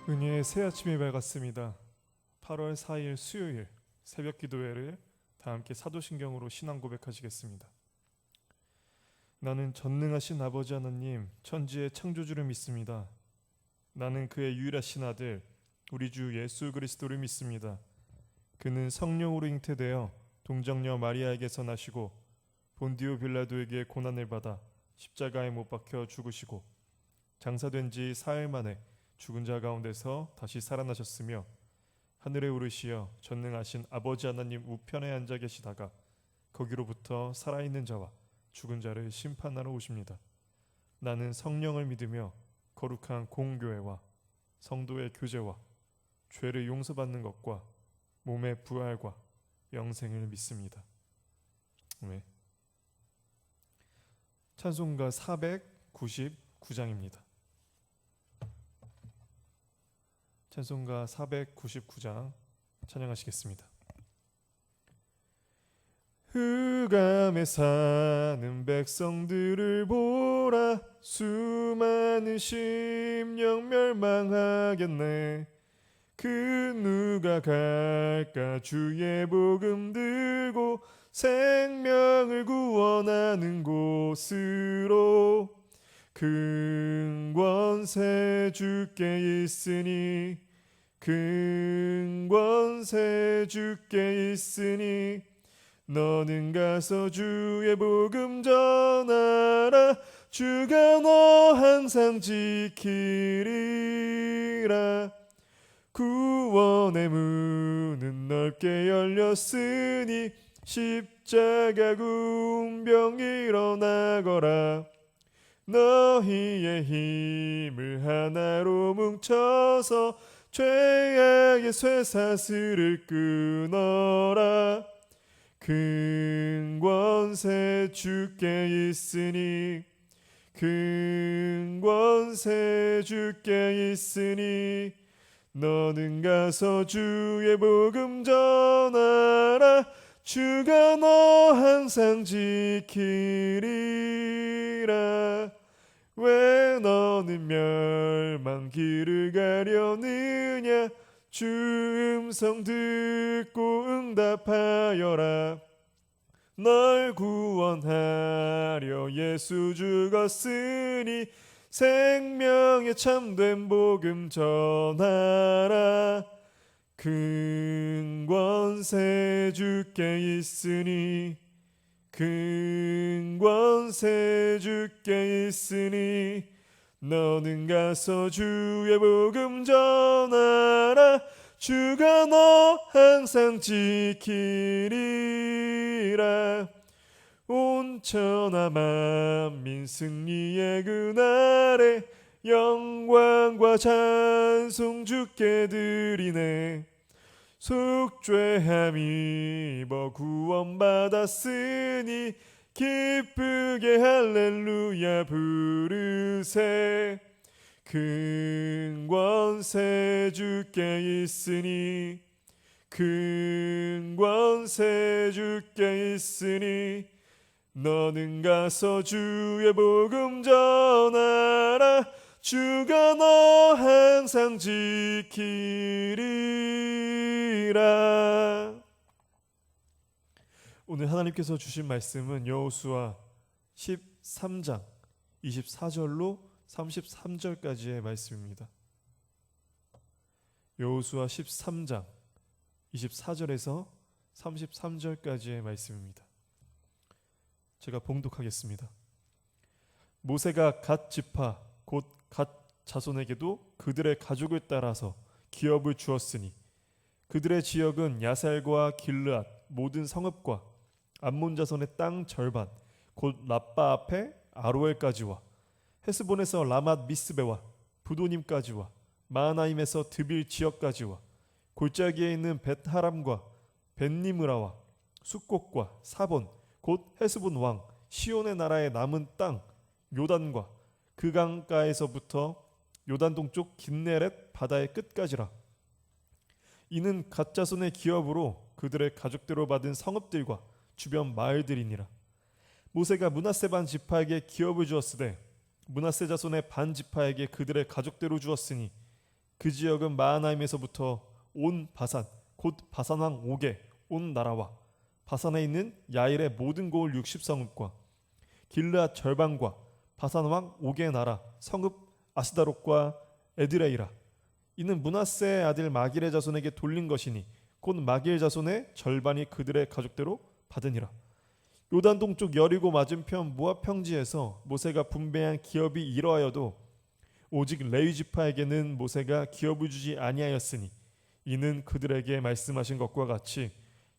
은혜의 새 아침이 밝았습니다. 8월 4일 수요일 새벽 기도회를 다 함께 사도신경으로 신앙 고백하시겠습니다. 나는 전능하신 아버지 하나님 천지의 창조주를 믿습니다. 나는 그의 유일하신 아들 우리 주 예수 그리스도를 믿습니다. 그는 성령으로 잉태되어 동정녀 마리아에게서 나시고 본디오 빌라도에게 고난을 받아 십자가에 못 박혀 죽으시고 장사된 지 사흘 만에 죽은 자 가운데서 다시 살아나셨으며 하늘에 오르시어 전능하신 아버지 하나님 우편에 앉아 계시다가 거기로부터 살아있는 자와 죽은 자를 심판하러 오십니다. 나는 성령을 믿으며 거룩한 공교회와 성도의 교제와 죄를 용서받는 것과 몸의 부활과 영생을 믿습니다. 네. 찬송가 499장입니다. 찬송가 499장 찬양하시겠습니다. 흑암에 사는 백성들을 보라, 수많은 심령 멸망하겠네. 그 누가 갈까 주의 복음 들고 생명을 구원하는 곳으로. 큰 권세 주께 있으니, 큰 권세 주께 있으니, 너는 가서 주의 복음 전하라. 주가 너 항상 지키리라. 구원의 문은 넓게 열렸으니 십자가 군병 일어나거라. 너희의 힘을 하나로 뭉쳐서 죄악의 쇠사슬을 끊어라. 큰 권세 주께 있으니, 큰 권세 주께 있으니, 너는 가서 주의 복음 전하라. 주가 너 항상 지키리라. 왜 너는 멸망 길을 가려느냐. 주 음성 듣고 응답하여라. 널 구원하려 예수 죽었으니 생명의 참된 복음 전하라. 큰 권세 주께 있으니, 큰 권세 주께 있으니, 너는 가서 주의 복음 전하라. 주가 너 항상 지키리라. 온 천하 만민 승리의 그날에 영광과 찬송 주께 드리네. 속죄함 입어 구원받았으니 기쁘게 할렐루야 부르세. 큰 권세 주께 있으니, 큰 권세 주께 있으니, 너는 가서 주의 복음 전하라. 주가 너 항상 지키리라. 오늘 하나님께서 주신 말씀은 여호수아 13장 24절로 33절까지의 말씀입니다. 여호수아 13장 24절에서 33절까지의 말씀입니다. 제가 봉독하겠습니다. 모세가 갓 지파 곧 갓 자손에게도 그들의 가족을 따라서 기업을 주었으니 그들의 지역은 야살과 길르앗 모든 성읍과 암몬 자손의 땅 절반 곧 라빠 앞에 아로엘까지와 헤스본에서 라맛 미스베와 부도님까지와 마하나임에서 드빌 지역까지와 골짜기에 있는 벳하람과 벳니므라와 숫곡과 사본 곧 헤스본 왕 시온의 나라의 남은 땅 요단과 그 강가에서부터 요단 동쪽 긴네렛 바다의 끝까지라. 이는 갓 자손의 기업으로 그들의 가족대로 받은 성읍들과 주변 마을들이니라. 모세가 므낫세 반 지파에게 기업을 주었으되 므낫세 자손의 반 지파에게 그들의 가족대로 주었으니 그 지역은 마하나임에서부터 온 바산 곧 바산 왕 옥의 온 나라와 바산에 있는 야일의 모든 고을 60성읍과 길르앗 절반과 바산 왕 옥의 나라 성읍 아스다롯과 에드레이라. 이는 므낫세의 아들 마길의 자손에게 돌린 것이니 곧 마길 자손의 절반이 그들의 가족대로 받으니라. 요단 동쪽 여리고 맞은편 모압 평지에서 모세가 분배한 기업이 이러하여도 오직 레위 지파에게는 모세가 기업을 주지 아니하였으니 이는 그들에게 말씀하신 것과 같이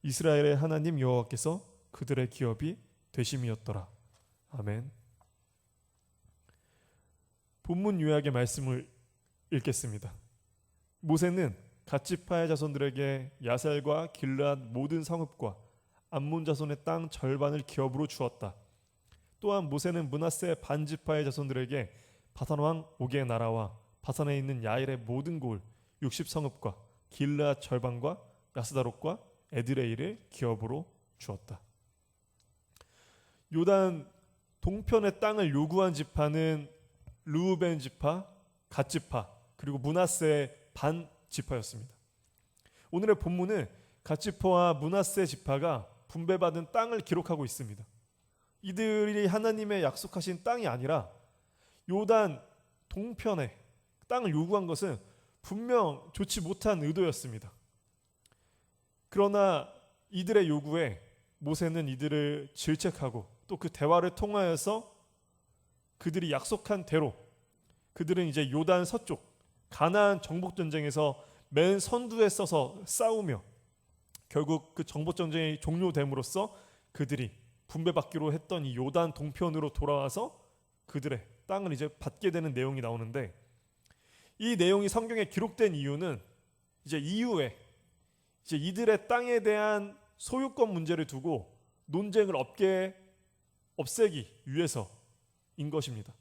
이스라엘의 하나님 여호와께서 그들의 기업이 되심이었더라. 아멘. 본문 요약의 말씀을 읽겠습니다. 모세는 갓지파의 자손들에게 야셀과 길르앗 모든 성읍과 암몬 자손의 땅 절반을 기업으로 주었다. 또한 모세는 므낫세 반지파의 자손들에게 바산 왕 옥의 나라와 바산에 있는 야일의 모든 고을 60성읍과 길르앗 절반과 야스다롯과 에드레이를 기업으로 주었다. 요단 동편의 땅을 요구한 지파는 르우벤 지파, 갓 지파, 그리고 므낫세 반 지파였습니다. 오늘의 본문은 갓 지파와 므낫세 지파가 분배받은 땅을 기록하고 있습니다. 이들이 하나님의 약속하신 땅이 아니라 요단 동편의 땅을 요구한 것은 분명 좋지 못한 의도였습니다. 그러나 이들의 요구에 모세는 이들을 질책하고 또 그 대화를 통하여서 그들이 약속한 대로 그들은 이제 요단 서쪽 가나안 정복 전쟁에서 맨 선두에 서서 싸우며 결국 그 정복 전쟁이 종료됨으로써 그들이 분배받기로 했던 이 요단 동편으로 돌아와서 그들의 땅을 이제 받게 되는 내용이 나오는데, 이 내용이 성경에 기록된 이유는 이제 이후에 이제 이들의 땅에 대한 소유권 문제를 두고 논쟁을 없애기 위해서인 것입니다.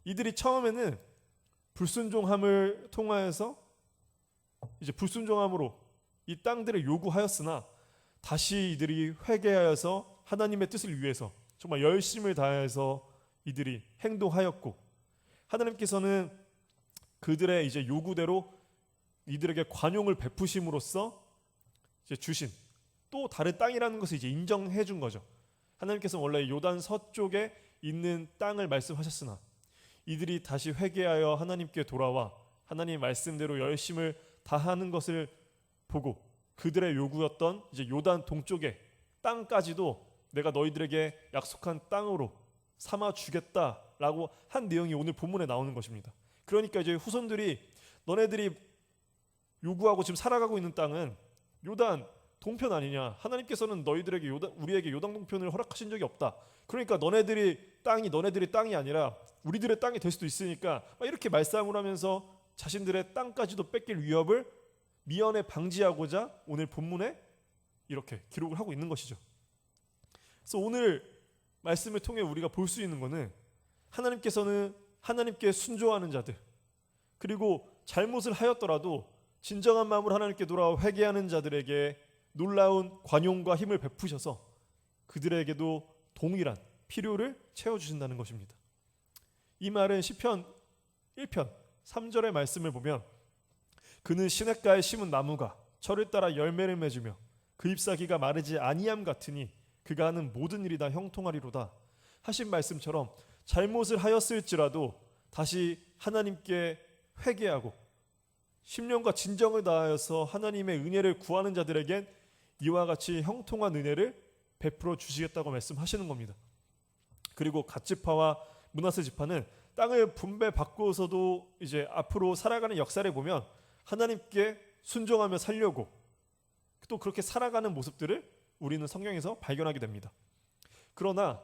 이들이 처음에는 불순종함을 통하여서 이제 불순종함으로 이 땅들을 요구하였으나 다시 이들이 회개하여서 하나님의 뜻을 위해서 정말 열심을 다해서 이들이 행동하였고, 하나님께서는 그들의 이제 요구대로 이들에게 관용을 베푸심으로써 이제 주신 또 다른 땅이라는 것을 이제 인정해 준 거죠. 하나님께서는 원래 요단 서쪽에 있는 땅을 말씀하셨으나 이들이 다시 회개하여 하나님께 돌아와 하나님의 말씀대로 열심을 다하는 것을 보고 그들의 요구였던 이제 요단 동쪽의 땅까지도 내가 너희들에게 약속한 땅으로 삼아 주겠다라고 한 내용이 오늘 본문에 나오는 것입니다. 그러니까 이제 후손들이 너네들이 요구하고 지금 살아가고 있는 땅은 요단 동편 아니냐? 하나님께서는 너희들에게 우리에게 요단 동편을 허락하신 적이 없다. 그러니까 너네들이 땅이 아니라 우리들의 땅이 될 수도 있으니까 이렇게 말싸움을 하면서 자신들의 땅까지도 뺏길 위협을 미연에 방지하고자 오늘 본문에 이렇게 기록을 하고 있는 것이죠. 그래서 오늘 말씀을 통해 우리가 볼 수 있는 것은 하나님께서는 하나님께 순종하는 자들, 그리고 잘못을 하였더라도 진정한 마음으로 하나님께 돌아와 회개하는 자들에게 놀라운 관용과 힘을 베푸셔서 그들에게도 동일한 필요를 채워주신다는 것입니다. 이 말은 시편 1편 3절의 말씀을 보면 그는 시냇가에 심은 나무가 철을 따라 열매를 맺으며 그 잎사귀가 마르지 아니함 같으니 그가 하는 모든 일이 다 형통하리로다 하신 말씀처럼 잘못을 하였을지라도 다시 하나님께 회개하고 심령과 진정을 다하여서 하나님의 은혜를 구하는 자들에겐 이와 같이 형통한 은혜를 베풀어 주시겠다고 말씀하시는 겁니다. 그리고 갓지파와 므낫세 지파는 땅을 분배받고서도 이제 앞으로 살아가는 역사를 보면 하나님께 순종하며 살려고 또 그렇게 살아가는 모습들을 우리는 성경에서 발견하게 됩니다. 그러나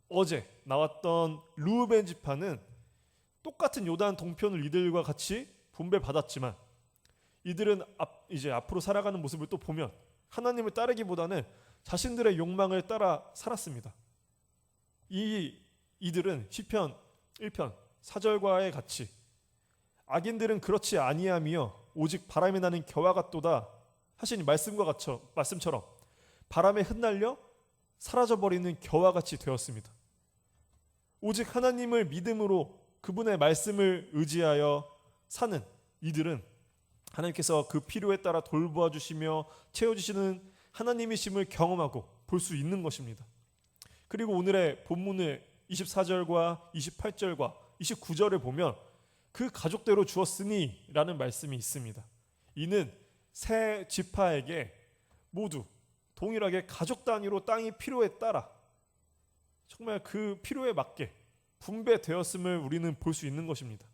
어제 나왔던 르우벤 지파는 똑같은 요단 동편을 이들과 같이 분배받았지만 이들은 이제 앞으로 살아가는 모습을 또 보면 하나님을 따르기보다는 자신들의 욕망을 따라 살았습니다. 이들은 시편 1편 4절과의 같이 악인들은 그렇지 아니하며 오직 바람이 나는 겨와 같도다 하신 말씀처럼 바람에 흩날려 사라져버리는 겨와 같이 되었습니다. 오직 하나님을 믿음으로 그분의 말씀을 의지하여 사는 이들은 하나님께서 그 필요에 따라 돌보아 주시며 채워주시는 하나님이심을 경험하고 볼 수 있는 것입니다. 그리고 오늘의 본문의 24절과 28절과 29절을 보면 그 가족대로 주었으니 라는 말씀이 있습니다. 이는 세 지파에게 모두 동일하게 가족 단위로 땅이 필요에 따라 정말 그 필요에 맞게 분배되었음을 우리는 볼 수 있는 것입니다.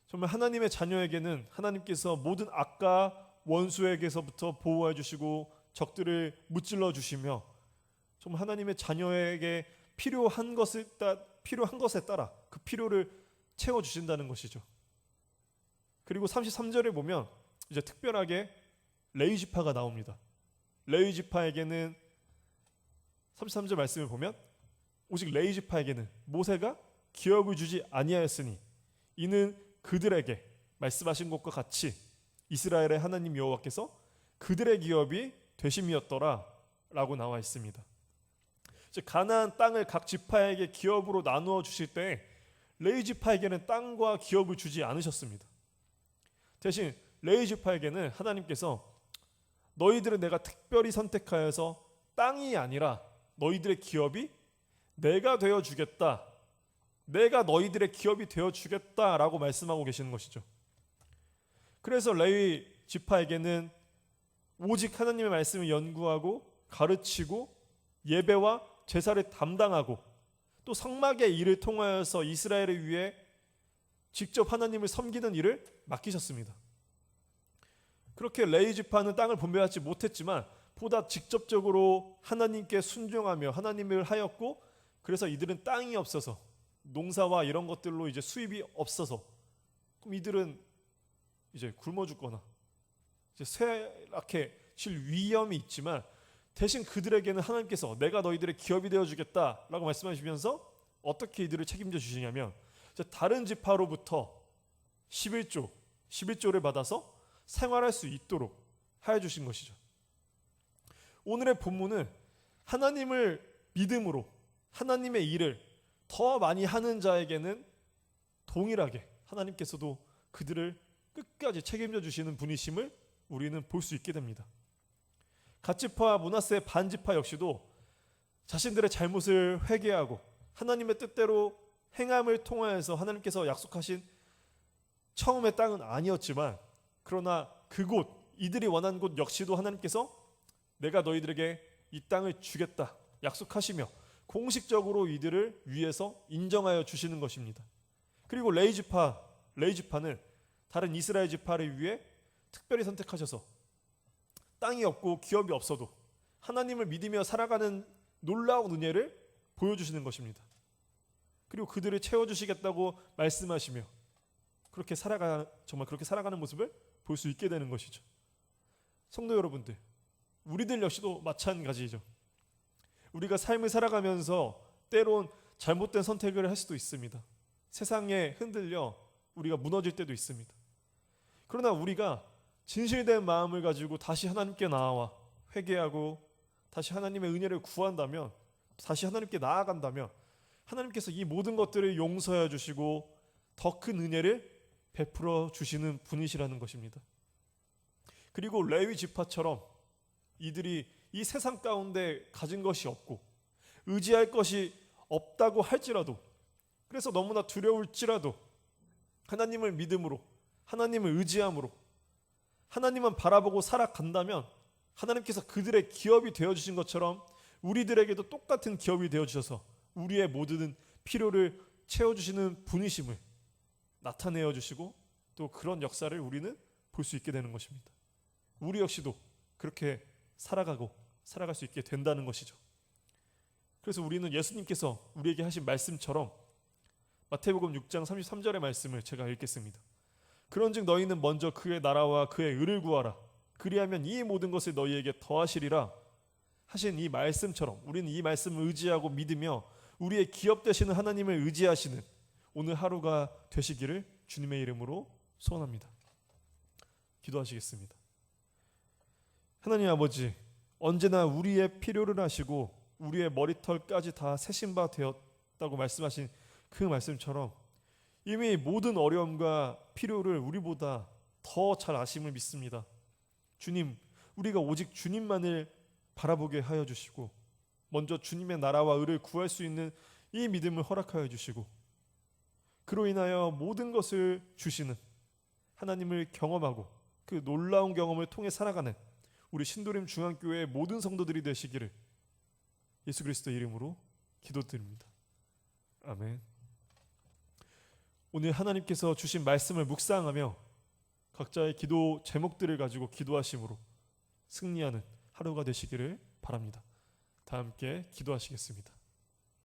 정말 하나님의 자녀에게는 하나님께서 모든 악과 원수에게서부터 보호해 주시고 적들을 무찔러 주시며 정말 하나님의 자녀에게 필요한 것에 따라 그 필요를 채워 주신다는 것이죠. 그리고 33절에 보면 이제 특별하게 레위 지파가 나옵니다. 레위 지파에게는 33절 말씀을 보면 오직 레위 지파에게는 모세가 기업을 주지 아니하였으니 이는 그들에게 말씀하신 것과 같이 이스라엘의 하나님 여호와께서 그들의 기업이 되심이었더라 라고 나와 있습니다. 가나안 땅을 각 지파에게 기업으로 나누어 주실 때 레위 지파에게는 땅과 기업을 주지 않으셨습니다. 대신 레위 지파에게는 하나님께서 너희들은 내가 특별히 선택하여서 땅이 아니라 너희들의 기업이 내가 되어 주겠다. 내가 너희들의 기업이 되어 주겠다라고 말씀하고 계시는 것이죠. 그래서 레위 지파에게는 오직 하나님의 말씀을 연구하고 가르치고 예배와 제사를 담당하고 또 성막의 일을 통하여서 이스라엘을 위해 직접 하나님을 섬기는 일을 맡기셨습니다. 그렇게 레위 지파는 땅을 분배하지 못했지만 보다 직접적으로 하나님께 순종하며 하나님을 하였고 그래서 이들은 땅이 없어서 농사와 이런 것들로 이제 수입이 없어서 그럼 이들은 이제 굶어 죽거나 이제 쇠락해질 위험이 있지만 대신 그들에게는 하나님께서 내가 너희들의 기업이 되어 주겠다라고 말씀하시면서 어떻게 이들을 책임져 주시냐면 다른 지파로부터 11조를 받아서 생활할 수 있도록 하여 주신 것이죠. 오늘의 본문은 하나님을 믿음으로 하나님의 일을 더 많이 하는 자에게는 동일하게 하나님께서도 그들을 끝까지 책임져 주시는 분이심을 우리는 볼 수 있게 됩니다. 갓지파와 므낫세 반지파 역시도 자신들의 잘못을 회개하고 하나님의 뜻대로 행함을 통하여서 하나님께서 약속하신 처음의 땅은 아니었지만 그러나 그곳 이들이 원한 곳 역시도 하나님께서 내가 너희들에게 이 땅을 주겠다 약속하시며 공식적으로 이들을 위해서 인정하여 주시는 것입니다. 그리고 레위 지파는 다른 이스라엘 지파를 위해 특별히 선택하셔서 땅이 없고 기업이 없어도 하나님을 믿으며 살아가는 놀라운 은혜를 보여주시는 것입니다. 그리고 그들을 채워주시겠다고 말씀하시며 정말 그렇게 살아가는 모습을 볼 수 있게 되는 것이죠. 성도 여러분들, 우리들 역시도 마찬가지죠. 우리가 삶을 살아가면서 때론 잘못된 선택을 할 수도 있습니다. 세상에 흔들려 우리가 무너질 때도 있습니다. 그러나 우리가 진실된 마음을 가지고 다시 하나님께 나와 회개하고 다시 하나님의 은혜를 구한다면, 다시 하나님께 나아간다면 하나님께서 이 모든 것들을 용서해 주시고 더 큰 은혜를 베풀어 주시는 분이시라는 것입니다. 그리고 레위 지파처럼 이들이 이 세상 가운데 가진 것이 없고 의지할 것이 없다고 할지라도, 그래서 너무나 두려울지라도 하나님을 믿음으로 하나님을 의지함으로 하나님만 바라보고 살아간다면 하나님께서 그들의 기업이 되어주신 것처럼 우리들에게도 똑같은 기업이 되어주셔서 우리의 모든 필요를 채워주시는 분이심을 나타내어 주시고 또 그런 역사를 우리는 볼 수 있게 되는 것입니다. 우리 역시도 그렇게 살아갈 수 있게 된다는 것이죠. 그래서 우리는 예수님께서 우리에게 하신 말씀처럼 마태복음 6장 33절의 말씀을 제가 읽겠습니다. 그런즉 너희는 먼저 그의 나라와 그의 의를 구하라. 그리하면 이 모든 것을 너희에게 더하시리라 하신 이 말씀처럼 우리는 이 말씀을 의지하고 믿으며 우리의 기업 되시는 하나님을 의지하시는 오늘 하루가 되시기를 주님의 이름으로 소원합니다. 기도하시겠습니다. 하나님 아버지, 언제나 우리의 필요를 아시고 우리의 머리털까지 다 세신 바 되었다고 말씀하신 그 말씀처럼 이미 모든 어려움과 필요를 우리보다 더 잘 아심을 믿습니다. 주님, 우리가 오직 주님만을 바라보게 하여 주시고 먼저 주님의 나라와 의를 구할 수 있는 이 믿음을 허락하여 주시고 그로 인하여 모든 것을 주시는 하나님을 경험하고 그 놀라운 경험을 통해 살아가는 우리 신도림 중앙교회의 모든 성도들이 되시기를 예수 그리스도 이름으로 기도드립니다. 아멘. 오늘 하나님께서 주신 말씀을 묵상하며 각자의 기도 제목들을 가지고 기도하심으로 승리하는 하루가 되시기를 바랍니다. 다 함께 기도하시겠습니다.